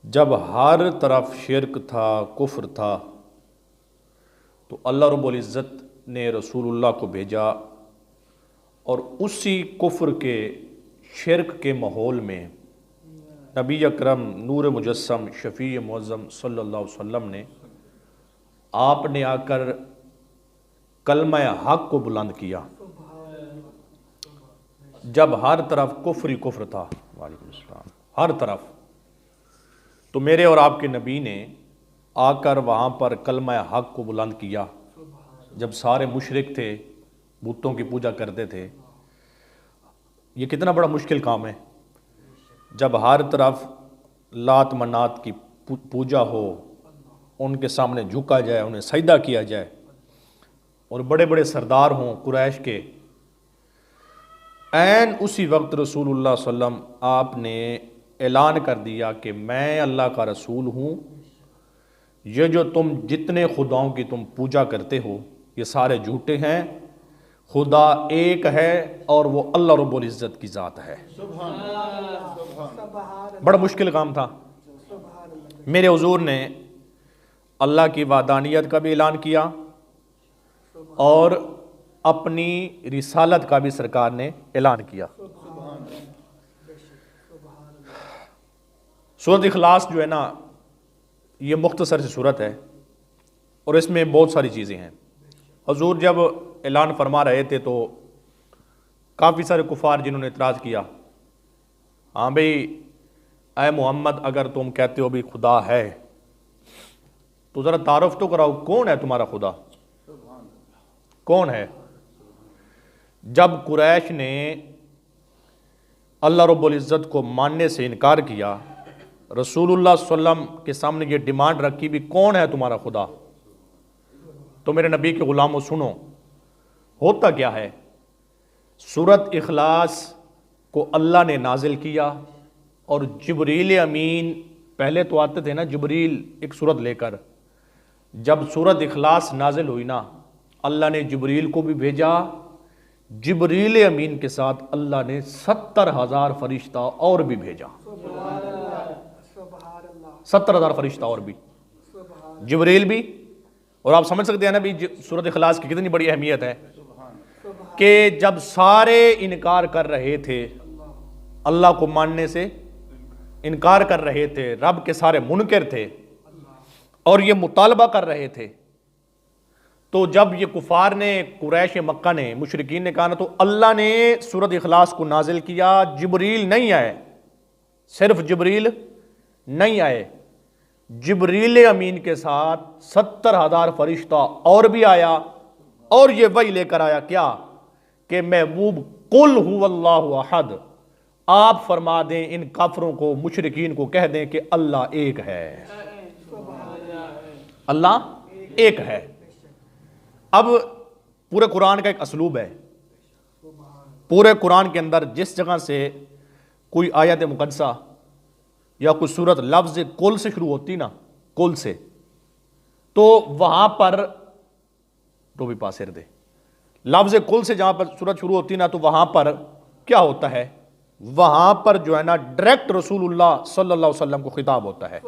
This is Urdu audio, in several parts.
جب ہر طرف شرک تھا، کفر تھا، تو اللہ رب العزت نے رسول اللہ کو بھیجا اور اسی کفر کے، شرک کے ماحول میں نبی اکرم نور مجسم شفیع معظم صلی اللہ علیہ وسلم نے آپ نے آ کر کلمہ حق کو بلند کیا جب ہر طرف کفر ہی کفر تھا۔ وعلیکم السلام۔ ہر طرف تو میرے اور آپ کے نبی نے آ کر وہاں پر کلمہ حق کو بلند کیا جب سارے مشرک تھے، بتوں کی پوجا کرتے تھے۔ یہ کتنا بڑا مشکل کام ہے جب ہر طرف لات منات کی پوجا ہو، ان کے سامنے جھکا جائے، انہیں سجدہ کیا جائے، اور بڑے بڑے سردار ہوں قریش کے۔ عین اسی وقت رسول اللہ صلی اللہ علیہ وسلم آپ نے اعلان کر دیا کہ میں اللہ کا رسول ہوں، یہ جو تم جتنے خداؤں کی تم پوجا کرتے ہو یہ سارے جھوٹے ہیں، خدا ایک ہے اور وہ اللہ رب العزت کی ذات ہے۔ بڑا مشکل کام تھا۔ میرے حضور نے اللہ کی وحدانیت کا بھی اعلان کیا اور اپنی رسالت کا بھی سرکار نے اعلان کیا۔ سورۃ اخلاص جو ہے نا، یہ مختصر سی سورت ہے اور اس میں بہت ساری چیزیں ہیں۔ حضور جب اعلان فرما رہے تھے تو کافی سارے کفار جنہوں نے اعتراض کیا، ہاں بھئی اے محمد اگر تم کہتے ہو بھی خدا ہے تو ذرا تعارف تو کراؤ، کون ہے تمہارا خدا؟ کون ہے؟ جب قریش نے اللہ رب العزت کو ماننے سے انکار کیا، رسول اللہ صلی اللہ علیہ وسلم کے سامنے یہ ڈیمانڈ رکھی بھی کون ہے تمہارا خدا، تو میرے نبی کے غلاموں سنو ہوتا کیا ہے۔ سورۃ اخلاص کو اللہ نے نازل کیا اور جبریل امین پہلے تو آتے تھے نا، جبریل ایک سورت لے کر، جب سورۃ اخلاص نازل ہوئی نا، اللہ نے جبریل کو بھی بھیجا، جبریل امین کے ساتھ اللہ نے 70,000 فرشتہ اور بھی بھیجا، 70,000 فرشتہ اور بھی، جبریل بھی۔ اور آپ سمجھ سکتے ہیں نا بھی سورۃ اخلاص کی کتنی بڑی اہمیت ہے کہ جب سارے انکار کر رہے تھے، اللہ کو ماننے سے انکار کر رہے تھے، رب کے سارے منکر تھے اور یہ مطالبہ کر رہے تھے، تو جب یہ کفار نے، قریش مکہ نے، مشرکین نے کہا نا، تو اللہ نے سورۃ اخلاص کو نازل کیا۔ جبریل نہیں آئے، صرف جبریل نہیں آئے، جبریل امین کے ساتھ 70,000 فرشتہ اور بھی آیا، اور یہ وحی لے کر آیا کیا کہ محبوب قل هو اللہ احد، آپ فرما دیں ان کافروں کو، مشرکین کو کہہ دیں کہ اللہ ایک ہے، اللہ ایک ہے۔ اب پورے قرآن کا ایک اسلوب ہے، پورے قرآن کے اندر جس جگہ سے کوئی آیت مقدسہ یا کوئی سورت لفظ کل سے شروع ہوتی نا، کل سے، تو وہاں پر تو بھی پاسر دے، لفظ کل سے جہاں پر سورت شروع ہوتی نا، تو وہاں پر کیا ہوتا ہے، وہاں پر جو ہے نا ڈائریکٹ رسول اللہ صلی اللہ علیہ وسلم کو خطاب ہوتا ہے۔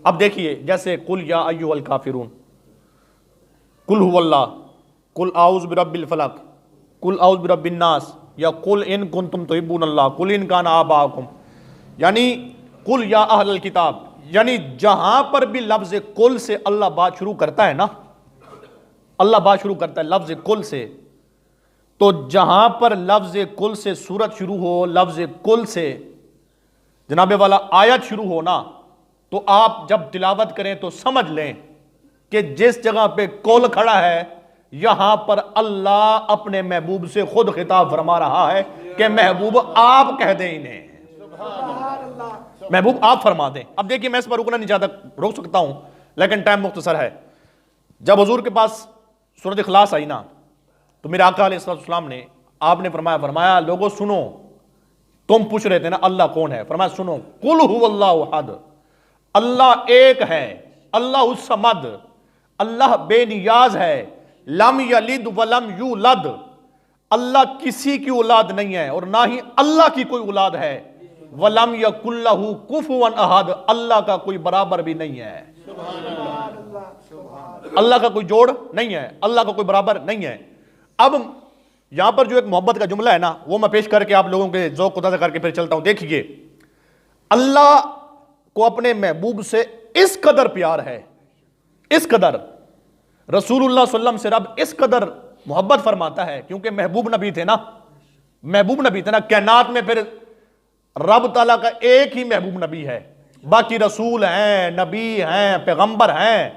اب دیکھیے جیسے قل یا ایھا الکافرون، قل هو اللہ، قل اعوذ برب الفلق، قل اعوذ برب الناس، یا قل ان کنتم تحبون اللہ، قل ان کان آباؤکم، یعنی قل یا اہل الکتاب، یعنی جہاں پر بھی لفظ قل سے اللہ بات شروع کرتا ہے نا، اللہ بات شروع کرتا ہے لفظ قل سے، تو جہاں پر لفظ قل سے سورت شروع ہو، لفظ قل سے جناب والا آیت شروع ہو نا، تو آپ جب تلاوت کریں تو سمجھ لیں کہ جس جگہ پہ قل کھڑا ہے یہاں پر اللہ اپنے محبوب سے خود خطاب فرما رہا ہے کہ محبوب آپ کہہ دیں انہیں، محبوب آپ فرما دیں۔ اب دیکھیے میں اس پر رکنا نہیں چاہتا، روک سکتا ہوں لیکن ٹائم مختصر ہے۔ جب حضور کے پاس سورۃ اخلاص آئی نا، تو میرے آقا علیہ السلام نے، آپ نے فرمایا لوگوں سنو، تم پوچھ رہے تھے نا اللہ کون ہے، فرمایا سنو، قل هو اللہ احد، اللہ ایک ہے، اللہ الصمد، اللہ بے نیاز ہے، لم یلد ولم یولد، اللہ کسی کی اولاد نہیں ہے اور نہ ہی اللہ کی کوئی اولاد ہے، وَلَمْ يَكُنْ لَهُ كُفُوًا أَحَدٌ، اللہ کا کوئی برابر بھی نہیں ہے، اللہ کا کوئی جوڑ نہیں ہے، اللہ کا کوئی برابر نہیں ہے۔ اب یہاں پر جو ایک محبت کا جملہ ہے نا، وہ میں پیش کر کے آپ لوگوں کے ذوق کو تازہ کر کے پھر چلتا ہوں۔ دیکھیے، اللہ کو اپنے محبوب سے اس قدر پیار ہے، اس قدر رسول اللہ صلی اللہ علیہ وسلم سے رب اس قدر محبت فرماتا ہے، کیونکہ محبوب نبی تھے نا، محبوب نبی تھے نا۔ کائنات میں پھر رب تعالیٰ کا ایک ہی محبوب نبی ہے، باقی رسول ہیں، نبی ہیں، پیغمبر ہیں،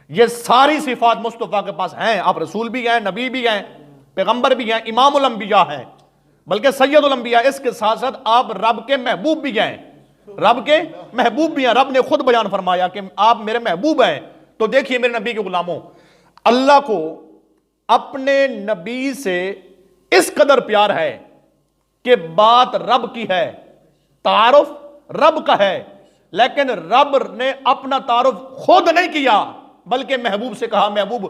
یہ ساری صفات مصطفیٰ کے پاس ہیں۔ آپ رسول بھی ہیں، نبی بھی ہیں، پیغمبر بھی ہیں، امام الانبیاء ہیں، بلکہ سید الانبیاء۔ اس کے ساتھ ساتھ آپ رب کے محبوب بھی ہیں، رب کے محبوب بھی ہیں۔ رب نے خود بیان فرمایا کہ آپ میرے محبوب ہیں۔ تو دیکھیے میرے نبی کے غلاموں، اللہ کو اپنے نبی سے اس قدر پیار ہے کہ بات رب کی ہے، تعارف رب کا ہے، لیکن رب نے اپنا تعارف خود نہیں کیا بلکہ محبوب سے کہا، محبوب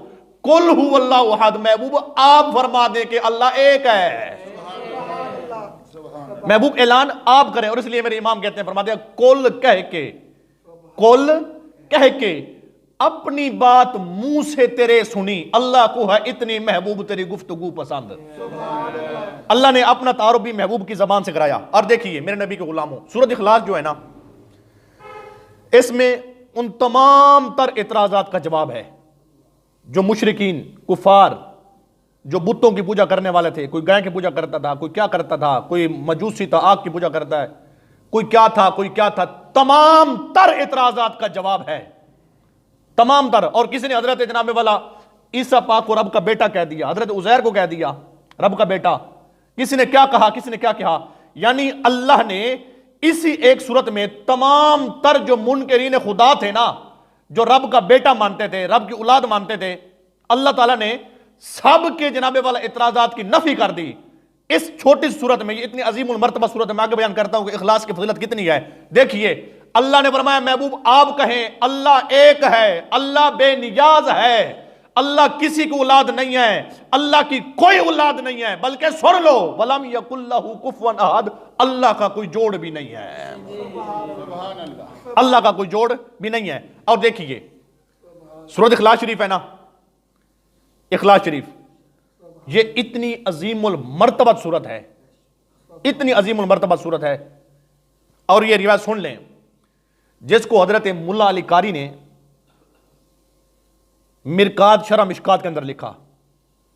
قل هو اللہ احد، محبوب آپ فرما دیں کہ اللہ ایک ہے، محبوب اعلان آپ کریں۔ اور اس لیے میرے امام کہتے ہیں، فرما دیا قل کہہ کے اپنی بات منہ سے تیرے سنی، اللہ کو ہے اتنی محبوب تیری گفتگو پسند۔ اللہ نے اپنا تعارف بھی محبوب کی زبان سے کرایا۔ اور دیکھیے میرے نبی کے غلاموں، سورۃ اخلاص جو ہے نا، اس میں ان تمام تر اعتراضات کا جواب ہے جو مشرکین کفار، جو بتوں کی پوجا کرنے والے تھے، کوئی گائے کی پوجا کرتا تھا، کوئی کیا کرتا تھا، کوئی مجوسی تھا آگ کی پوجا کرتا ہے، کوئی کیا تھا، تمام تر اعتراضات کا جواب ہے، تمام تر۔ اور کسی نے حضرت جناب والا عیسیٰ پاک کو رب کا بیٹا کہہ دیا، حضرت عزیر کو کہہ دیا رب کا بیٹا، کسی نے کیا کہا، کسی نے کیا کہا۔ یعنی اللہ نے اسی ایک صورت میں تمام تر جو منکرین خدا تھے نا، جو رب کا بیٹا مانتے تھے، رب کی اولاد مانتے تھے، اللہ تعالیٰ نے سب کے جناب والا اعتراضات کی نفی کر دی اس چھوٹی صورت میں۔ یہ اتنی عظیم المرتبہ صورت میں آگے بیان کرتا ہوں کہ اخلاص کی فضیلت کتنی ہے۔ دیکھیے اللہ نے فرمایا محبوب آپ کہیں اللہ ایک ہے، اللہ بے نیاز ہے، اللہ کسی کو اولاد نہیں ہے، اللہ کی کوئی اولاد نہیں ہے، بلکہ سن لو وَلَمْ يَكُنْ لَهُ كُفُوًا أَحَدٌ، اللہ کا کوئی جوڑ بھی نہیں ہے، اللہ کا کوئی جوڑ بھی نہیں ہے۔ اور دیکھیے سورۃ اخلاص شریف ہے نا، اخلاص شریف یہ اتنی عظیم المرتبہ صورت ہے، اتنی عظیم المرتبہ صورت ہے۔ اور یہ روایت سن لیں، جس کو حضرت ملا علی قاری نے مرکات شرح مشکات کے اندر لکھا،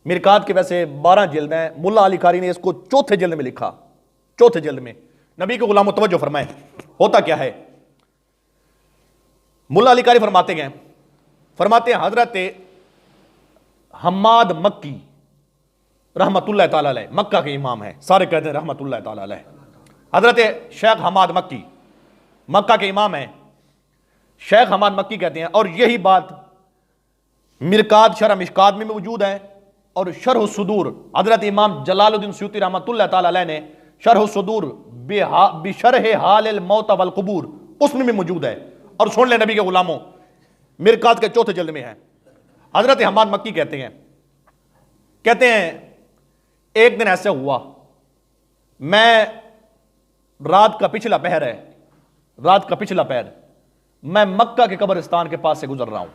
مرکات کے ویسے 12 جلد ہیں، ملا علی قاری نے اس کو چوتھے جلد میں لکھا، چوتھے جلد میں۔ نبی کے غلاموں توجہ فرمائیں، ہوتا کیا ہے؟ ملا علی قاری فرماتے ہیں حضرت حماد مکی رحمت اللہ تعالی علیہ، مکہ کے امام ہیں، سارے کہتے ہیں رحمت اللہ تعالی علیہ، حضرت شیخ حماد مکی مکہ کے امام ہیں، شیخ حماد مکی کہتے ہیں۔ اور یہی بات مرکات شرح مشکات میں موجود ہے، اور شرح الصدور حضرت امام جلال الدین سیوطی رحمت اللہ تعالی علیہ نے شرح الصدور بشرح حال الموت والقبور اس میں بھی موجود ہے۔ اور سن لیں نبی کے غلاموں، مرکات کے چوتھے جلد میں ہے، حضرت حماد مکی کہتے ہیں ایک دن ایسے ہوا، میں رات کا پچھلا پہر میں مکہ کے قبرستان کے پاس سے گزر رہا ہوں۔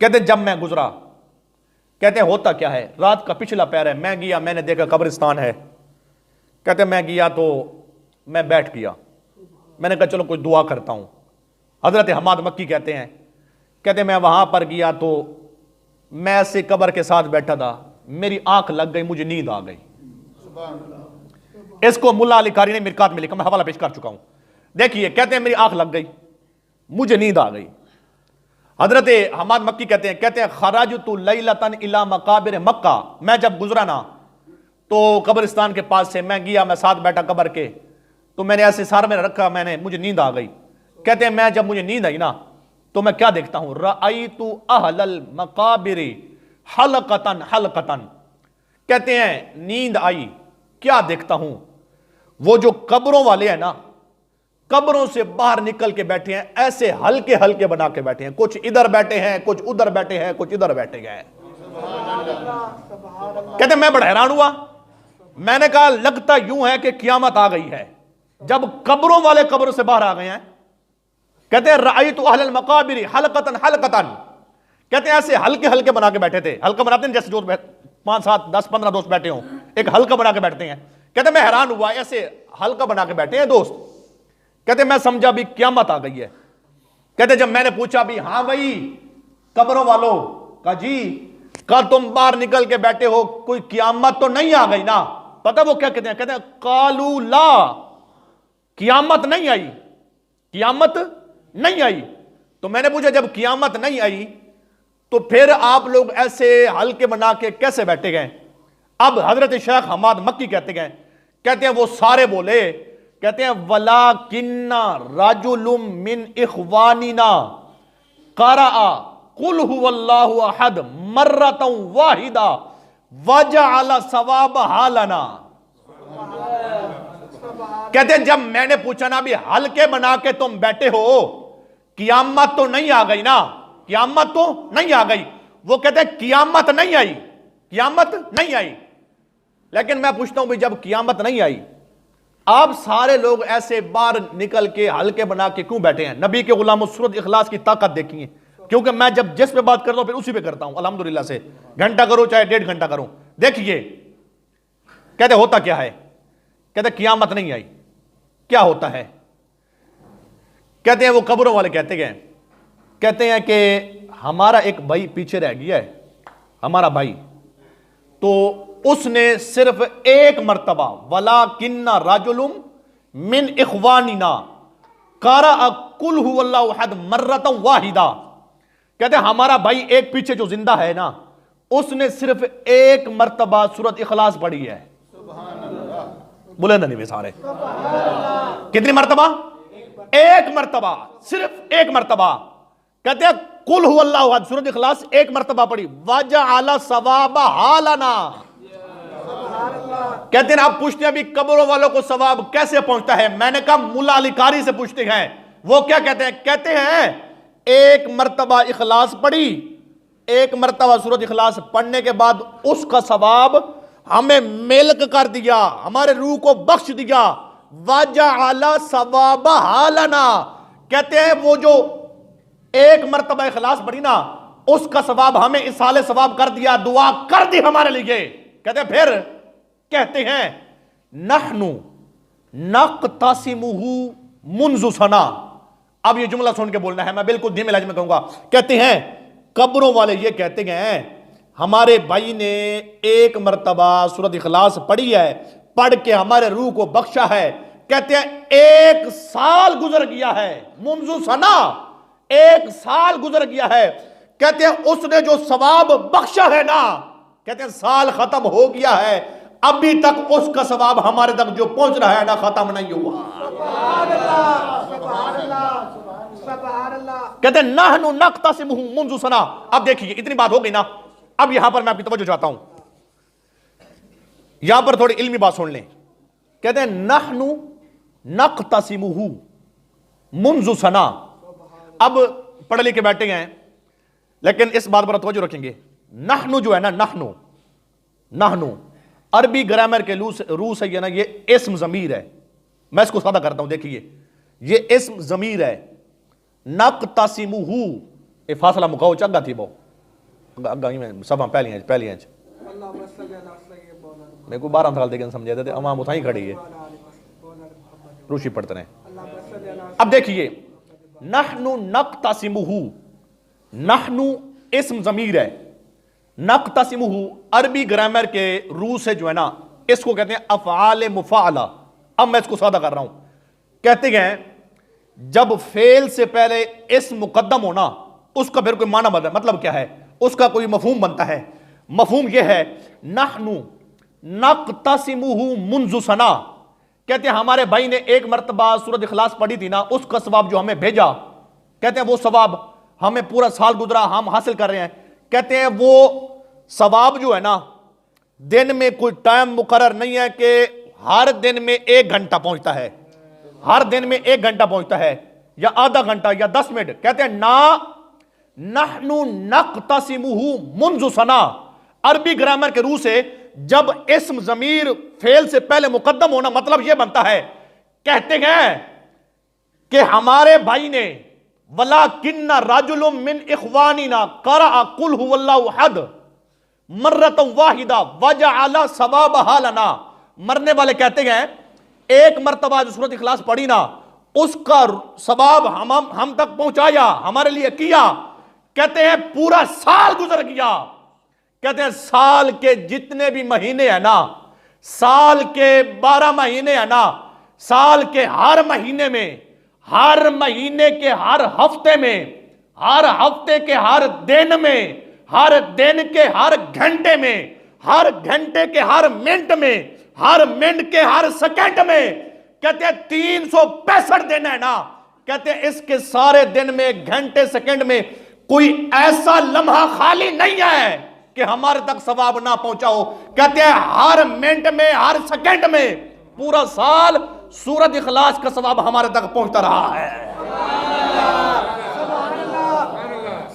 کہتے ہیں جب میں گزرا، کہتے ہیں ہوتا کیا ہے، رات کا پچھلا پہر ہے، میں گیا، میں نے دیکھا قبرستان ہے، کہتے ہیں میں گیا تو میں بیٹھ گیا، میں نے کہا چلو کوئی دعا کرتا ہوں۔ حضرت حماد مکی کہتے ہیں میں وہاں پر گیا تو میں ایسے قبر کے ساتھ بیٹھا تھا، میری آنکھ لگ گئی، مجھے نیند آ گئی۔ اس کو ملا علی قاری نے مرکات میں لکھا، میں حوالہ پیش کر چکا ہوں۔ دیکھیے کہتے ہیں میری آنکھ لگ گئی، مجھے نیند آ گئی۔ حضرت حماد مکی کہتے ہیں خرجت لیلۃ الی مقابر مکہ، میں جب گزرا نا تو قبرستان کے پاس سے میں گیا، میں ساتھ بیٹھا قبر کے، تو میں نے ایسے سار میں رکھا، مجھے نیند آ گئی۔ کہتے ہیں میں جب مجھے نیند آئی نا تو میں کیا دیکھتا ہوں، رأیت اہل المقابر حلقتاً حلقتاً، کہتے ہیں نیند آئی، کیا دیکھتا ہوں، وہ جو قبروں والے ہیں نا، قبروں سے باہر نکل کے بیٹھے ہیں، ایسے ہلکے ہلکے بنا کے بیٹھے ہیں، کچھ ادھر بیٹھے ہیں، کچھ ادھر بیٹھے ہیں، کچھ ادھر بیٹھے گئے ہیں۔ کہتے ہیں میں بڑا حیران ہوا، میں نے کہا لگتا یوں ہے کہ قیامت آ گئی ہے، جب قبروں والے قبروں سے باہر آ گئے ہیں، کہتے ہیں رأیت اہل المقابر حلقتاً حلقتاً، کہتے ہیں ایسے ہلکے ہلکے بنا کے بیٹھے تھے، ہلکا بناتے ہیں جیسے جو 5 7 10 15 دوست بیٹھے ہوں، ایک ہلکا بنا کے بیٹھتے ہیں. کہتے ہیں میں حیران ہوا، ایسے ہلکا بنا کے بیٹھے ہیں دوست. کہتے ہیں میں سمجھا بھی قیامت آ گئی ہے. کہتے ہیں جب میں نے پوچھا بھی ہاں بھائی قبروں والوں، کہا جی کل تم باہر نکل کے بیٹھے ہو، کوئی قیامت تو نہیں آ گئی نا؟ پتہ وہ کیا کہتے ہیں؟ کہتے ہیں قالوا لا، قیامت نہیں آئی، قیامت نہیں آئی. تو میں نے پوچھا جب قیامت نہیں آئی تو پھر آپ لوگ ایسے ہلکے بنا کے کیسے بیٹھے گئے؟ اب حضرت شیخ حماد مکی کہتے ہیں وہ سارے بولے، کہتے ہیں وَلَٰكِنَّ رَجُلٌ مِّنْ إِخْوَانِنَا قَرَأَ قُلْ هُوَ اللَّهُ أَحَدٌ مَرَّةً وَاحِدَةً وَجَعَلَ ثَوَابَهَا لَنَا. کہتے ہیں جب میں نے پوچھا نا بھی ہلکے بنا کے تم بیٹھے ہو، قیامت تو نہیں آ گئی نا؟ قیامت تو نہیں آ گئی. وہ کہتے ہیں قیامت نہیں آئی، قیامت نہیں آئی. لیکن میں پوچھتا ہوں بھی جب قیامت نہیں آئی، آپ سارے لوگ ایسے باہر نکل کے ہلکے بنا کے کیوں بیٹھے ہیں؟ نبی کے غلاموں سورۃ اخلاص کی طاقت دیکھیے، کیونکہ میں جب جس پہ بات کرتا ہوں پھر اسی پہ کرتا ہوں الحمدللہ سے، گھنٹہ کروں چاہے 1.5 گھنٹہ کروں. دیکھیے کہتے ہوتا کیا ہے؟ کہتے قیامت نہیں آئی. کیا ہوتا ہے؟ کہتے ہیں وہ قبروں والے کہتے ہیں کہ ہمارا ایک بھائی پیچھے رہ گیا ہے، ہمارا بھائی، تو اس نے صرف ایک مرتبہ وَلَٰكِنَّ رَجُلٌ مِّنْ إِخْوَانِنَا قَرَأَ قُلْ هُوَ اللَّهُ أَحَدٌ مَرَّةً وَاحِدَةً. کہتے ہیں ہمارا بھائی ایک پیچھے جو زندہ ہے نا، اس نے صرف ایک مرتبہ سورۃ اخلاص پڑھی ہے. بلند نہیں سارے، کتنی مرتبہ؟ ایک مرتبہ، صرف ایک مرتبہ. کہتے ہیں قُلْ هُوَ اللَّهُ أَحَدٌ سورۃ اخلاص ایک مرتبہ پڑھی، وَجَعَلَ ثَوَابَهَا لَنَا. کہتے ہیں آپ پوچھتے ہیں ابھی قبروں والوں کو ثواب کیسے پہنچتا ہے؟ میں نے کہا ملا علی قاری سے پوچھتے ہیں، وہ کیا کہتے ہیں؟ کہتے ہیں ایک مرتبہ اخلاص پڑھی، ایک مرتبہ سورۃ اخلاص پڑھنے کے بعد اس کا ثواب ہمیں ملک کر دیا، ہمارے روح کو بخش دیا. وَجَعَلَ ثَوَابَهَا لَنَا. کہتے ہیں وہ جو ایک مرتبہ اخلاص پڑھی نا، اس کا ثواب ہمیں اصال ثواب کر دیا، دعا کر دی ہمارے لیے. کہتے ہیں پھر کہتے ہیں نحن نقتسمہ منذ سنہ. اب یہ جملہ سن کے بولنا ہے، میں بالکل دھیمے لہجے میں کہوں گا. کہتے ہیں قبروں والے یہ کہتے ہیں ہمارے بھائی نے ایک مرتبہ سورۃ اخلاص پڑھی ہے، پڑھ کے ہمارے روح کو بخشا ہے. کہتے ہیں 1 سال گزر گیا ہے، منذ سنہ 1 سال گزر گیا ہے. کہتے ہیں اس نے جو ثواب بخشا ہے نا، کہتے ہیں سال ختم ہو گیا ہے، ابھی تک اس کا ثواب ہمارے تک جو پہنچ رہا ہے نا ختم نہیں ہوا. کہتے ہیں نحن نقتسمہ منذ سنہ. اب دیکھیے اتنی بات ہو گئی نا، اب یہاں پر میں آپ کی توجہ چاہتا ہوں، یہاں پر تھوڑی علمی بات سن لیں. کہتے ہیں نحن نقتسمہ منذ سنہ. اب پڑھ لکھ کے بیٹھے ہیں لیکن اس بات پر توجہ رکھیں گے. نحن جو ہے نا، نحن عربی گرامر کے روح سے یہ نا یہ اسم ضمیر ہے. میں اس کو سادہ کرتا ہوں، دیکھیے یہ اسم ضمیر ہے. نقتسمہ یہ فاصلہ مکاؤ چنگا تھی وہ گاہی میں سب پہلی ہیں میں کوئی 12 سال دیکھیں سمجھے تھے امام اتھائی کھڑی ہے روشی پڑھتے رہے. اب دیکھیے نحن نقتسمہ، نحن اسم ضمیر ہے، نقتسمہ عربی گرامر کے روح سے جو ہے نا اس کو کہتے ہیں افعال مفاعلہ. اب میں اس کو سادہ کر رہا ہوں. کہتے ہیں جب فعل سے پہلے اسم مقدم ہونا اس کا پھر کوئی معنی بدل، مطلب کیا ہے، اس کا کوئی مفہوم بنتا ہے. مفہوم یہ ہے نحن نقتسمہ منذ سنہ. کہتے ہیں ہمارے بھائی نے ایک مرتبہ سورۃ اخلاص پڑھی تھی نا، اس کا ثواب جو ہمیں بھیجا، کہتے ہیں وہ ثواب ہمیں پورا سال گزرا ہم حاصل کر رہے ہیں. کہتے ہیں وہ ثواب جو ہے نا دن میں کوئی ٹائم مقرر نہیں ہے کہ ہر دن میں 1 گھنٹہ پہنچتا ہے، ہر دن میں 1 گھنٹہ پہنچتا ہے یا آدھا گھنٹہ یا 10 منٹ. کہتے ہیں نحن نقتسمہ منذ سنہ. عربی گرامر کے روح سے جب اسم ضمیر فعل سے پہلے مقدم ہونا مطلب یہ بنتا ہے کہتے ہیں کہ ہمارے بھائی نے وَلَٰكِنَّ رَجُلٌ مِّنْ إِخْوَانِنَا قَرَأَ قُلْ هُوَ اللَّهُ أَحَدٌ مَرَّةً وَاحِدَةً وَجَعَلَ ثَوَابَهَا لَنَا. مرنے والے کہتے ہیں ایک مرتبہ جو سورۃ اخلاص پڑھی نا اس کا ثواب ہم تک پہنچایا, ہمارے لیے کیا. کہتے ہیں پورا سال گزر گیا. کہتے ہیں سال کے جتنے بھی مہینے ہیں نا, سال کے 12 مہینے ہیں نا, سال کے ہر مہینے میں, ہر مہینے کے ہر ہفتے میں, ہر ہفتے کے ہر دن میں, ہر دن کے ہر گھنٹے میں, ہر گھنٹے کے ہر منٹ میں, ہر منٹ کے ہر سیکنڈ میں, کہتے ہیں 365 دن ہے نا, کہتے ہیں اس کے سارے دن میں, گھنٹے, سیکنڈ میں کوئی ایسا لمحہ خالی نہیں ہے کہ ہمارے تک ثواب نہ پہنچا ہو. کہتے ہیں ہر منٹ میں, ہر سیکنڈ میں, پورا سال سورۃ اخلاص کا ثواب ہمارے تک پہنچتا رہا ہے.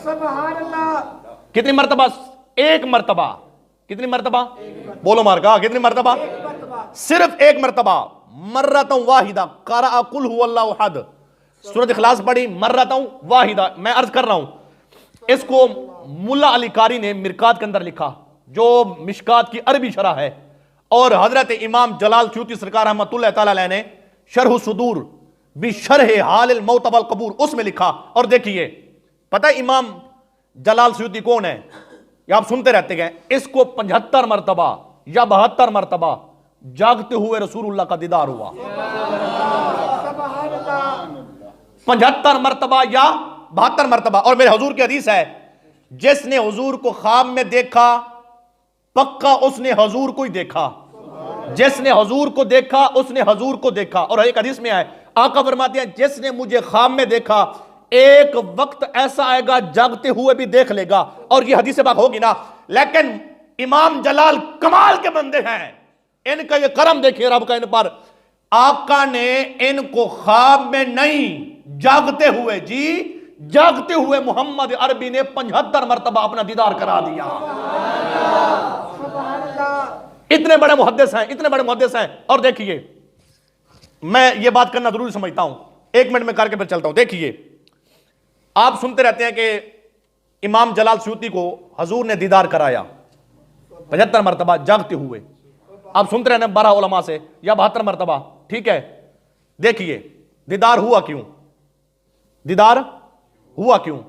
سبحان اللہ. کتنی مرتبہ؟ ایک مرتبہ. کتنی مرتبہ؟ بولو مارکا, کتنی مرتبہ؟ صرف ایک مرتبہ. مرتن واحدہ قرأ قل هو اللہ احد, سورۃ اخلاص پڑھی مرتن واحدہ. میں عرض کر رہا ہوں اس کو ملا علی قاری نے مرکات کے اندر لکھا جو مشکات کی عربی شرح ہے, اور حضرت امام جلال سیوطی سرکار رحمۃ اللہ تعالی علیہ نے شرح الصدور بشرح حال الموت والقبور اس میں لکھا. اور دیکھیے پتہ امام جلال سیوطی کون ہے؟ یہ آپ سنتے رہتے گئے. اس کو 75 مرتبہ یا 72 مرتبہ جاگتے ہوئے رسول اللہ کا دیدار ہوا. 75 مرتبہ یا 72 مرتبہ. اور میرے حضور کی حدیث ہے جس نے حضور کو خواب میں دیکھا پکا اس نے حضور کو ہی دیکھا, جس نے حضور کو دیکھا اس نے حضور کو دیکھا. اور ایک حدیث میں ہے آقا فرماتے ہیں جس نے مجھے خواب میں دیکھا ایک وقت ایسا آئے گا جاگتے ہوئے بھی دیکھ لے گا. اور یہ حدیث پاک ہوگی نا, لیکن امام جلال کمال کے بندے ہیں, ان کا یہ کرم دیکھیں رب کا ان پر. آقا نے ان کو خواب میں نہیں جاگتے ہوئے, جی جاگتے ہوئے محمد عربی نے 75 مرتبہ اپنا دیدار کرا دیا. اتنے بڑے محدث ہیں, اتنے بڑے محدث ہیں. اور دیکھیے میں یہ بات کرنا ضروری سمجھتا ہوں, ایک منٹ میں کر کے پھر چلتا ہوں. دیکھیے آپ سنتے رہتے ہیں کہ امام جلال سیوطی کو حضور نے دیدار کرایا 75 مرتبہ جاگتے ہوئے. آپ سنتے رہتے ہیں 12 علماء سے یا 72 مرتبہ, ٹھیک ہے. دیکھیے دیدار ہوا کیوں, دیدار ہوا کیوں؟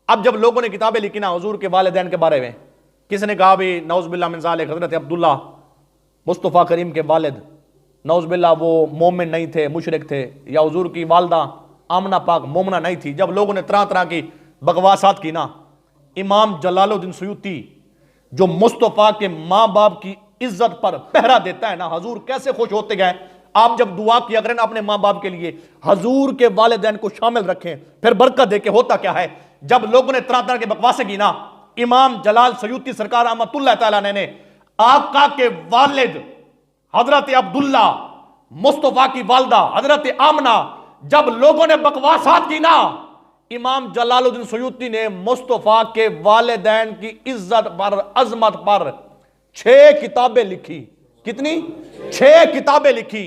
اب جب لوگوں نے کتابیں لکھی نا حضور کے والدین کے بارے میں, کسی نے کہا بھی نعوذ باللہ من ذالک حضرت عبداللہ مصطفیٰ کریم کے والد نعوذ باللہ وہ مومن نہیں تھے, مشرک تھے, یا حضور کی والدہ آمنہ پاک مومنہ نہیں تھی. جب لوگوں نے طرح طرح کی بکواسات کی نا, امام جلال الدین سیوطی جو مصطفیٰ کے ماں باپ کی عزت پر پہرا دیتا ہے نا, حضور کیسے خوش ہوتے گئے. آپ جب دعا کیا کریں اپنے ماں باپ کے لیے حضور کے والدین کو شامل رکھیں, پھر برکت دے کے ہوتا کیا ہے. جب لوگوں نے طرح طرح کے بکواسے کی نا, امام جلال سیوطی سرکار رحمۃ اللہ تعالیٰ نے آقا کے والد حضرت عبداللہ, مصطفیٰ کی والدہ حضرت آمنہ, جب لوگوں نے بکواسات کی نا, امام جلال الدین سیوطی نے مصطفیٰ کے والدین کی عزت پر, عظمت پر 6 کتابیں لکھی. کتنی؟ 6 کتابیں لکھی.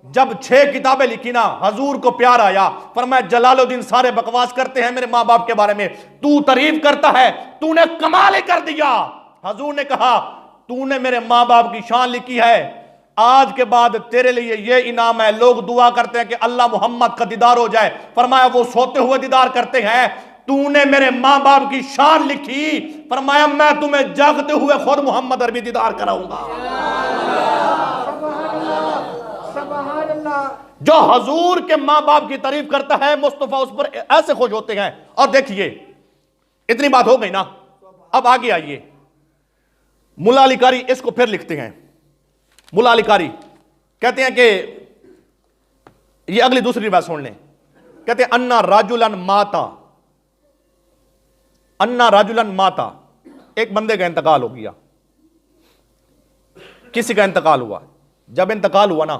جب 6 کتابیں لکھی نا حضور کو پیار آیا, فرمایا جلال الدین سارے بکواس کرتے ہیں میرے ماں باپ کے بارے میں, تو تعریف کرتا ہے, تو نے کمال ہی کر دیا. حضور نے کہا تو نے میرے ماں باپ کی شان لکھی ہے, آج کے بعد تیرے لیے یہ انعام ہے. لوگ دعا کرتے ہیں کہ اللہ محمد کا دیدار ہو جائے, فرمایا وہ سوتے ہوئے دیدار کرتے ہیں, تو نے میرے ماں باپ کی شان لکھی, فرمایا میں تمہیں جاگتے ہوئے خود محمد عربی دیدار کراؤں گا. جو حضور کے ماں باپ کی تعریف کرتا ہے مصطفیٰ اس پر ایسے خوش ہوتے ہیں. اور دیکھیے اتنی بات ہو گئی نا, اب آگے آئیے. ملا علی قاری اس کو پھر لکھتے ہیں. ملا علی قاری کہتے ہیں کہ یہ اگلی دوسری روایت سن لیں. کہتے ہیں انا راجلن ماتا, انا راجلن ماتا, ایک بندے کا انتقال ہو گیا, کسی کا انتقال ہوا. جب انتقال ہوا نا,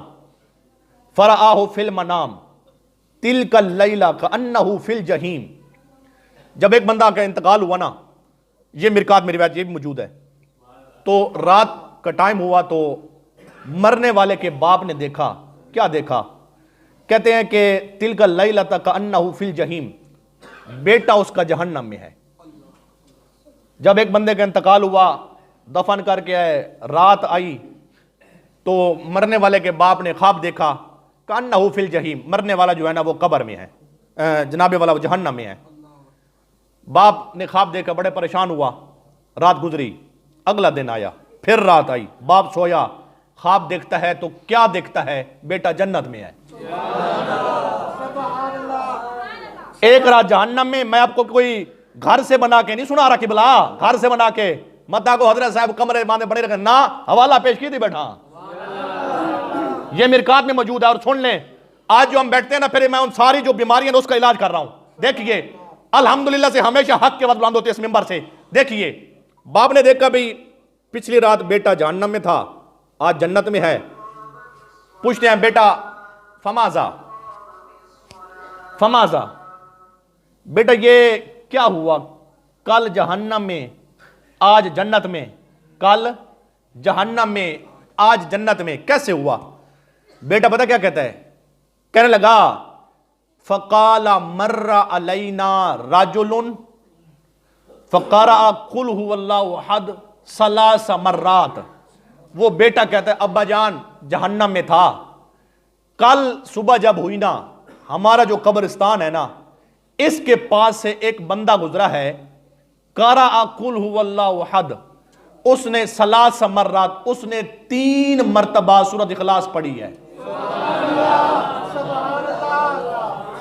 فرآہ فی المنام تلک اللیلہ کأنہ فی الجحیم. جب ایک بندہ کا انتقال ہوا نا, یہ مرکات میں روایت یہ بھی موجود ہے, تو رات کا ٹائم ہوا تو مرنے والے کے باپ نے دیکھا, کیا دیکھا کہتے ہیں کہ تلک اللیلۃ کأنہ فی الجحیم، بیٹا اس کا جہنم میں ہے. جب ایک بندے کا انتقال ہوا، دفن کر کے آئے، رات آئی تو مرنے والے کے باپ نے خواب دیکھا کأنہ فی الجحیم، مرنے والا جو ہے نا وہ قبر میں ہے، جناب والا وہ جہنم میں ہے. باپ نے خواب دیکھا، بڑے پریشان ہوا، رات گزری، اگلا دن آیا، پھر رات آئی، باپ سویا، خواب دیکھتا ہے تو کیا دیکھتا ہے؟ بیٹا جنت میں ہے. ایک رات جہنم میں. میں آپ کو کوئی گھر سے بنا کے نہیں سنا رہا قبلہ، گھر سے بنا کے مت کو حضرت صاحب کمرے باندھے بڑے رکھے نہ، حوالہ پیش کی تھی بیٹھا، یہ مرکات میں موجود ہے. اور سن لیں، آج جو ہم بیٹھتے ہیں نا، پھر میں ان ساری جو بیماریاں اس کا علاج کر رہا ہوں. دیکھیے الحمدللہ سے ہمیشہ حق کے وقت بلند ہوتے ہیں اس ممبر سے. دیکھیے باپ نے دیکھا بھی پچھلی رات بیٹا جہنم میں تھا، آج جنت میں ہے. پوچھتے ہیں بیٹا فمازا بیٹا یہ کیا ہوا؟ کل جہنم میں آج جنت میں، کل جہنم میں آج جنت میں، کیسے ہوا؟ بیٹا پتہ کیا کہتا ہے؟ کہنے لگا فقال مر علینا رجل فقرأ قل هو اللہ احد 3 مرات. وہ بیٹا کہتا ہے ابا جان جہنم میں تھا، کل صبح جب ہوئی نا، ہمارا جو قبرستان ہے نا، اس کے پاس سے ایک بندہ گزرا ہے، قرأ قل هو اللہ احد، اس نے 3 مرات، اس نے 3 مرتبہ سورۃ اخلاص پڑھی ہے.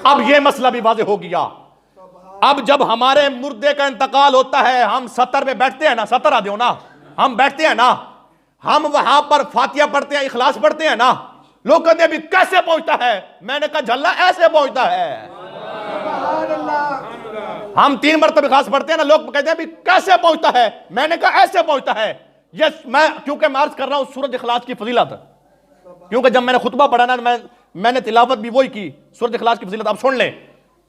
اب یہ مسئلہ بھی واضح ہو گیا. اب جب ہمارے مردے کا انتقال ہوتا ہے، ہم 70 میں بیٹھتے ہیں نا، 70 آ دیو نا، ہم بیٹھتے ہیں نا، ہم وہاں پر فاتحہ پڑھتے ہیں، اخلاص پڑھتے ہیں نا. لوگ کہتے ہیں بھی کیسے پہنچتا ہے؟ میں نے کہا جھلا ایسے پہنچتا ہے. ہم 3 مرتبہ اخلاص پڑھتے ہیں نا، لوگ کہتے ہیں بھی کیسے پہنچتا ہے؟ میں نے کہا ایسے پہنچتا ہے. یہ میں کیونکہ میں عرض کر رہا ہوں سورۃ اخلاص کی فضیلت، کیونکہ جب میں نے خطبہ پڑھا نا، میں نے تلاوت بھی وہی کی، سورۃ اخلاص کی فضیلت. اب سن لیں،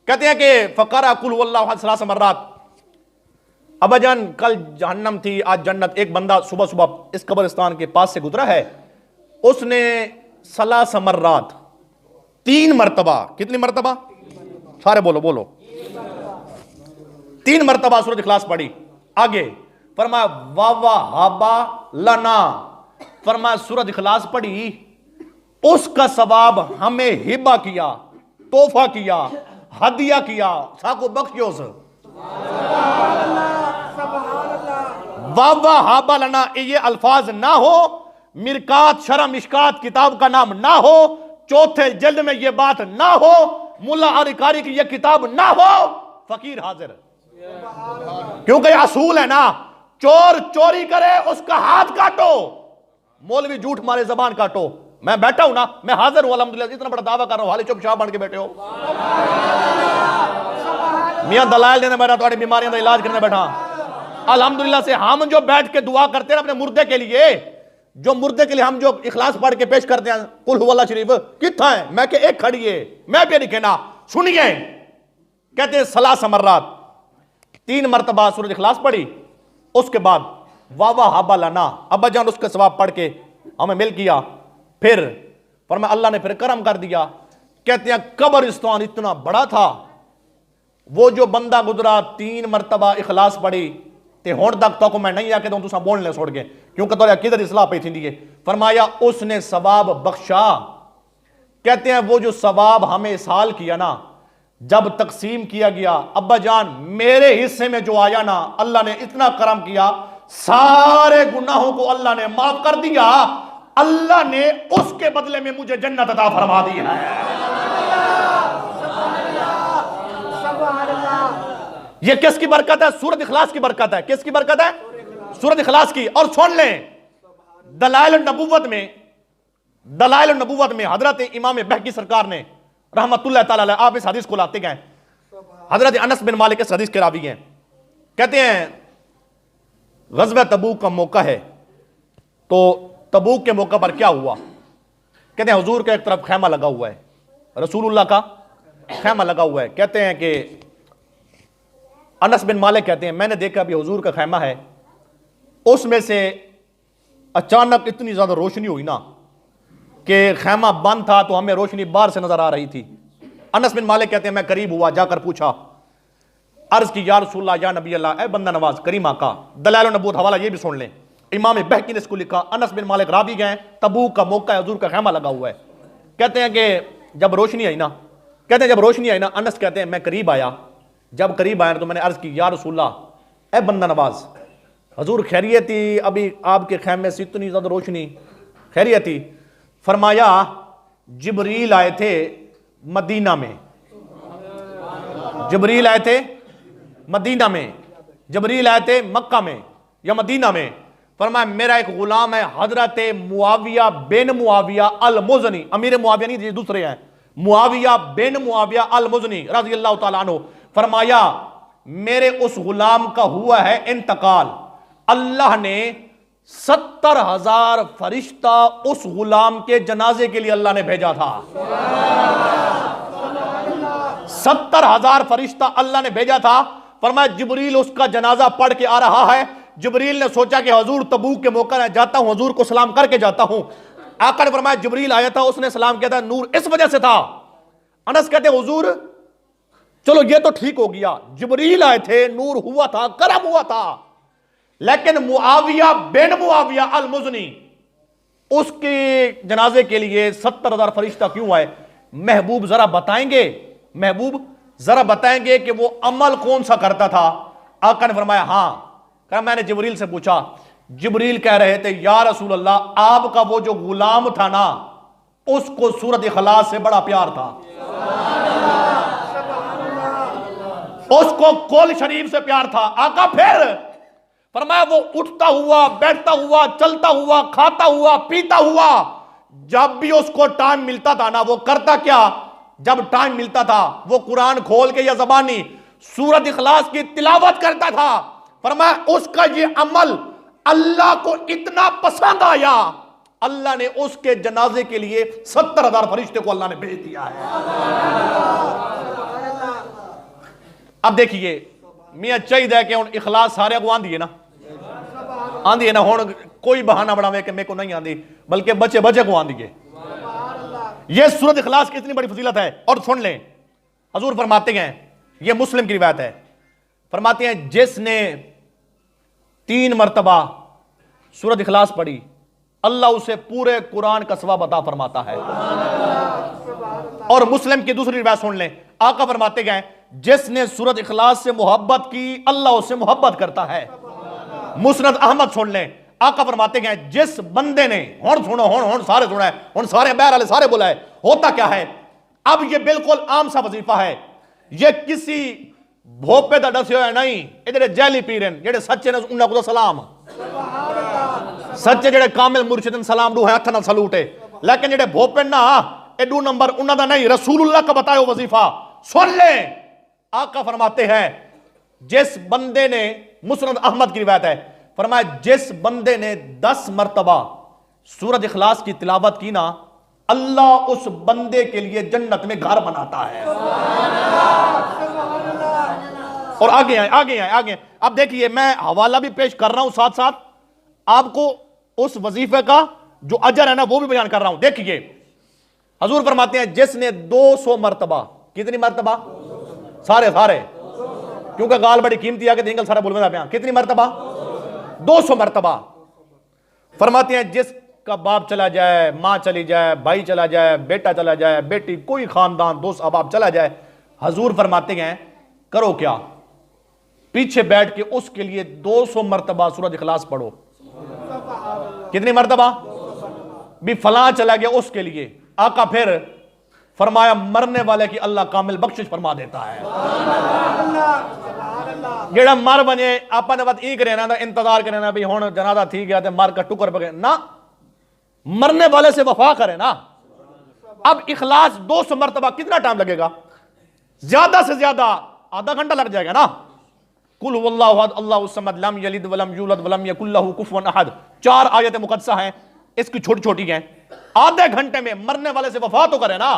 کہتے ہیں کہ فقرأ قل هو اللہ احد 3 مرات. ابا جان کل جہنم تھی، آج جنت. ایک بندہ صبح صبح اس قبرستان کے پاس سے گزرا ہے، اس نے 3 مرات، 3 مرتبہ. کتنی مرتبہ؟ سارے بولو 3 مرتبہ سورۃ اخلاص پڑھی. آگے فرمایا وَوَهَبَ لَنَا، فرمایا سورۃ اخلاص پڑھی، اس کا ثواب ہمیں ہبہ کیا، تحفہ کیا، ہدیہ کیا، ساکو بخشیو سے. وَوَهَبَ لَنَا، یہ الفاظ نہ ہو، مرکات شرح مشکات کتاب کا نام نہ ہو، 4 جلد میں یہ بات نہ ہو، ملا عرقاری کی یہ کتاب نہ ہو، فقیر حاضر. کیونکہ یہ اصول ہے نا، چور چوری کرے اس کا ہاتھ کاٹو، مولوی جھوٹ مارے زبان کاٹو. میں بیٹھا ہوں نا، میں حاضر ہوں الحمدللہ، اتنا بڑا دعویٰ کر رہا ہوں، حالی چپ شاہ بن کے بیٹھے ہو. میاں دلائل دینے بیٹھا، تھوڑی بیماریاں دا علاج کرنے بیٹھا. الحمدللہ سے ہم جو بیٹھ کے دعا کرتے ہیں اپنے مردے کے لیے، جو مردے کے لیے ہم جو اخلاص پڑھ کے پیش کرتے ہیں قل هو اللہ شریف، کتنا ہے؟ میں کہ ایک کھڑی ہے، میں بھی نہیں کہنا. سنیے، کہتے ہیں 3 مرات، 3 مرتبہ سورۃ اخلاص پڑھی، اس کے بعد وَوَهَبَ لَنَا، ابا جان اس کا ثواب پڑھ کے ہمیں مل کیا. پھر فرمایا اللہ نے پھر کرم کر دیا. کہتے ہیں قبرستان اتنا بڑا تھا، وہ جو بندہ گزرا 3 مرتبہ اخلاص پڑھی تے ہون تک تو میں نہیں آکے تو تساں بولنے چھوڑ گئے، کیونکہ تو عقیدت اصلاح پہ تھی دیئے. فرمایا اس نے ثواب بخشا. کہتے ہیں وہ جو ثواب ہمیں اسحال کیا نا، جب تقسیم کیا گیا، ابا جان میرے حصے میں جو آیا نا، اللہ نے اتنا کرم کیا، سارے گناہوں کو اللہ نے معاف کر دیا. اللہ نے اس کے بدلے میں مجھے جنت عطا فرما دی ہے. یہ کس کی برکت ہے؟ سورۃ اخلاص کی برکت ہے. کس کی برکت ہے؟ سورۃ اخلاص کی. اور سن لیں، دلائل النبوت میں حضرت امام بہقی سرکار نے رحمت اللہ تعالیٰ علیہ، آپ اس حدیث کو لاتے گئے، حضرت انس بن مالک اس حدیث کے راوی ہیں. کہتے ہیں غزوہ تبوک کا موقع ہے، تو تبوک کے موقع پر کیا ہوا؟ کہتے ہیں حضور کا ایک طرف خیمہ لگا ہوا ہے، رسول اللہ کا خیمہ لگا ہوا ہے. کہتے ہیں کہ انس بن مالک کہتے ہیں میں نے دیکھا بھی حضور کا خیمہ ہے، اس میں سے اچانک اتنی زیادہ روشنی ہوئی نا کہ خیمہ بند تھا تو ہمیں روشنی باہر سے نظر آ رہی تھی. انس بن مالک کہتے ہیں میں قریب ہوا، جا کر پوچھا، عرض کی یا رسول اللہ، یا نبی اللہ، اے بندہ نواز کریم آقا. دلائل النبوت حوالہ یہ بھی سن لیں، امام بہقی نے اس کو لکھا. انس بن مالک راوی گئے، تبوک کا موقع ہے، حضور کا خیمہ لگا ہوا ہے. کہتے ہیں کہ جب روشنی آئی نا، انس کہتے ہیں میں قریب آیا. جب قریب آیا تو میں نے عرض کی یا رسول اللہ، اے بندہ نواز، حضور خیریت تھی؟ ابھی آپ کے خیمے سے اتنی زیادہ روشنی، خیریت تھی؟ فرمایا جبریل آئے تھے مدینہ میں، جبریل آئے تھے مدینہ میں، جبریل آئے تھے مکہ میں یا مدینہ میں. فرمایا میرا ایک غلام ہے حضرت معاویہ بن معاویہ المزنی، امیر معاویہ نہیں، یہ دوسرے ہیں، معاویہ بن معاویہ المزنی رضی اللہ تعالیٰ عنہ. فرمایا میرے اس غلام کا ہوا ہے انتقال، اللہ نے 70,000 فرشتہ اس غلام کے جنازے کے لیے اللہ نے بھیجا تھا. 70,000 فرشتہ اللہ نے بھیجا تھا. فرمایا جبریل اس کا جنازہ پڑھ کے آ رہا ہے. جبریل نے سوچا کہ حضور تبوک کے موقع میں جاتا ہوں، حضور کو سلام کر کے جاتا ہوں. آقا نے فرمایا جبریل آیا تھا، اس نے سلام کیا تھا، نور اس وجہ سے تھا. انس کہتے ہیں حضور چلو یہ تو ٹھیک ہو گیا، جبریل آئے تھے، نور ہوا تھا، کرم ہوا تھا، لیکن معاویہ بن معاویہ المزنی اس کے جنازے کے لیے 70,000 فرشتہ کیوں آئے؟ محبوب ذرا بتائیں گے، محبوب ذرا بتائیں گے کہ وہ عمل کون سا کرتا تھا؟ آقا نے فرمایا ہاں. کہا میں نے جبریل سے پوچھا. جبریل کہہ رہے تھے یا رسول اللہ، آپ کا وہ جو غلام تھا نا، اس کو سورۃ اخلاص سے بڑا پیار تھا، اس کو قول شریف سے پیار تھا. آقا پھر فرمایا وہ اٹھتا ہوا، بیٹھتا ہوا، چلتا ہوا، کھاتا ہوا، پیتا ہوا، جب بھی اس کو ٹائم ملتا تھا نا، وہ کرتا کیا؟ جب ٹائم ملتا تھا وہ قرآن کھول کے یا زبانی سورۃ اخلاص کی تلاوت کرتا تھا. فرمایا اس کا یہ عمل اللہ کو اتنا پسند آیا، اللہ نے اس کے جنازے کے لیے 70,000 فرشتے کو اللہ نے بھیج دیا ہے. اب دیکھیے میاں چاہیے کہ اخلاص سارے کو آندھی ہے نا، آندھی ہے نا، ہون کوئی بہانہ بڑھاوے کہ میں کو نہیں آندھی، بلکہ بچے بچے کو آندھی ہے. یہ سورۃ اخلاص کی اتنی بڑی فضیلت ہے. اور سن لیں حضور فرماتے ہیں، یہ مسلم کی روایت ہے، فرماتے ہیں جس نے 3 مرتبہ سورۃ اخلاص پڑھی اللہ اسے پورے قرآن کا ثواب عطا فرماتا ہے. اور مسلم کی دوسری روایت سن لیں، آقا فرماتے گئے جس نے سورۃ اخلاص سے محبت کی اللہ اسے محبت کرتا ہے. مسند احمد سن لیں، آقا فرماتے گئے جس بندے نے، ہون سنو، ہون سارے سنا ہے، ہون سارے بہر والے سارے بولا ہے. ہوتا کیا ہے؟ اب یہ بالکل عام سا وظیفہ ہے، یہ کسی بھوپے دا ڈسے ہوئے نہیں، ادھر جیلی پیرن جڑے سچے نے انہاں کو سلام، سچے جڑے کامل مرشدن سلام دو ہیں ہتھ نال سلوٹے، لیکن جڑے بھوپن نا اے 2 نمبر انہاں دا نہیں، رسول اللہ کا بتایا وظیفہ. سن لیں آقا فرماتے ہیں جس بندے نے، مسند احمد کی روایت ہے، فرمایا جس بندے نے 10 مرتبہ سورۃ اخلاص کی تلاوت کی نا، اللہ اس بندے کے لیے جنت میں گھر بناتا ہے. اور آگے آئیں. اب دیکھیے میں حوالہ بھی پیش کر رہا ہوں، ساتھ ساتھ آپ کو اس وظیفے کا جو اجر ہے نا وہ بھی بیان کر رہا ہوں. دیکھیے حضور فرماتے ہیں جس نے 200 مرتبہ، کتنی مرتبہ؟ سارے کیونکہ گال بڑی قیمتی آگے دینگل سارا بولوے دا پیان، کتنی مرتبہ؟ 200 مرتبہ. فرماتے ہیں جس کا باپ چلا جائے، ماں چلی جائے، بھائی چلا جائے، بیٹا چلا جائے، بیٹی، کوئی خاندان دوست احباب چلا جائے، حضور فرماتے ہیں کرو کیا؟ پیچھے بیٹھ کے اس کے لیے 200 مرتبہ سورۃ اخلاص پڑھو. کتنی مرتبہ؟ بھی فلاں چلا گیا اس کے لیے. آقا پھر فرمایا مرنے والے کی اللہ کامل بخشش فرما دیتا ہے. جڑا مر بنے آپا نے بات ای کرے نا، انتظار کرے نا بھی ہون جنازہ تھی گیا تے مر کا ٹکر پکے نا، مرنے والے سے وفا کرے نا. اب اخلاص 200 مرتبہ کتنا ٹائم لگے گا؟ زیادہ سے زیادہ آدھا گھنٹہ لگ جائے گا نا. قل هو اللہ احد اللہ الصمد لم یلد ولم یولد ولم یکن لہ کفوا احد، 4 آیت مقدسہ ہیں، اس کی چھوٹی چھوٹی ہیں. آدھے گھنٹے میں مرنے والے سے وفا تو کرے نا.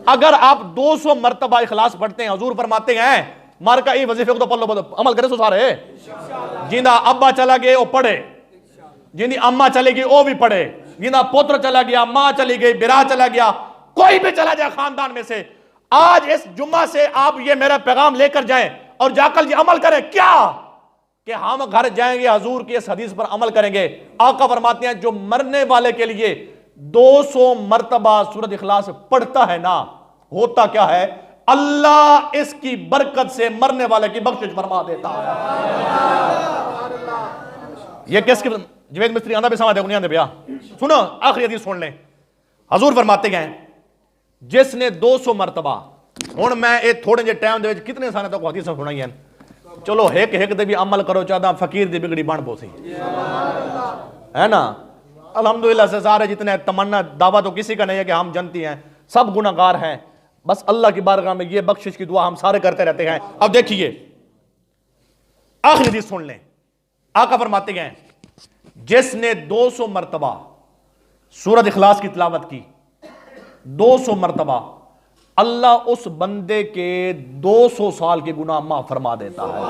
اگر آپ 200 مرتبہ اخلاص پڑھتے ہیں، حضور فرماتے ہیں مار کا ای وظیفے کو تو پڑھ لو، عمل کرے سو سارے. جیندہ ابا چلا گئے وہ پڑھے، جیندی اماں چلے گی وہ بھی پڑھے، جنا پوتر چلا گیا، ماں چلی گئی، برا چلا گیا، کوئی بھی چلا جائے خاندان میں سے، آج اس جمعہ سے آپ یہ میرا پیغام لے کر جائیں اور جا کر یہ عمل کریں، کیا کہ ہم گھر جائیں گے، حضور کی اس حدیث پر عمل کریں گے۔ آقا فرماتے ہیں جو مرنے والے کے لیے 200 مرتبہ سورۃ اخلاص پڑھتا ہے نا، ہوتا کیا ہے؟ اللہ اس کی برکت سے مرنے والے کی بخشش فرما دیتا ہے۔ یہ کس کی جوید مستری آندہ بھی سمجھ دے گنیاں دے بیا سنو، آخری حدیث سن لیں۔ حضور فرماتے ہیں جس نے 200 مرتبہ، ہن میں ایک تھوڑے جے ٹائم دے وچ کتنے سانے تک حدیث سنائی ہیں، چلو ایک دے بھی عمل کرو، چاہتا فقیر دی بگڑی بن پوسی ہے نا۔ الحمدللہ سے سارے جتنے تمنا دعویٰ تو کسی کا نہیں ہے کہ ہم جنتی ہیں، سب گناہ گار ہیں، بس اللہ کی بارگاہ میں یہ بخشش کی دعا ہم سارے کرتے رہتے ہیں۔ اب دیکھیے آخری حدیث سن لیں۔ آقا فرماتے ہیں جس نے 200 مرتبہ سورۃ اخلاص کی تلاوت کی، 200 مرتبہ، اللہ اس بندے کے 200 سال کے گناہ معاف فرما دیتا ہے۔